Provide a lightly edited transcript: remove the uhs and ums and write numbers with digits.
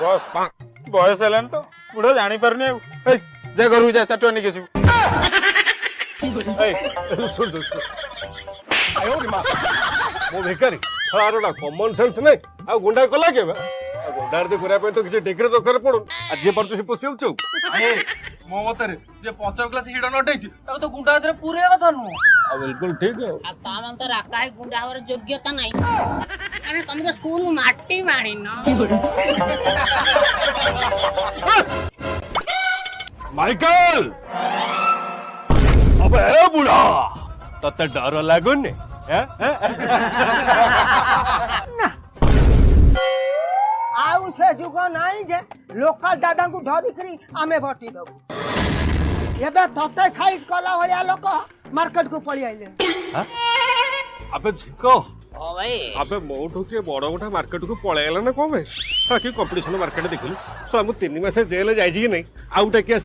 बस बयस है तो बुढ़ा जानी पारनी जा घर जा चाटुआ नहीं केसु सुन मो भिखारी हारोडा कॉमन सेंस नहीं आ गुंडा कला के गुंडा करिया तो किसी डिग्री दरकार पड़ो आज जे परचो से पोसी होचौ ए मो मतरे जे 5 क्लास हिडा नटैछि ताको तो गुंडा आदरे पूरे कथा नु आ बिल्कुल ठीक है आ तामन तो राका है गुंडा हवर योग्यता नहीं अरे तुम तो स्कूल में माटी मारी न माइकल अबे ए बुढ़ा तते डर लागुन ने आउ से जुग नहीं जे लोकल दादा को धरिकरी आमे भटी दबु एबे तते साइज कला होया लोक मार्केट को पड़ी आइले अबे झिको ओ भाई अबे मोठो के बड़ गोटा मार्केट को पळेला ना कोमे ताकि कंपटीशन मार्केट देखिलु सो हम 3 मास जेल जाई छी कि नहीं आउटा के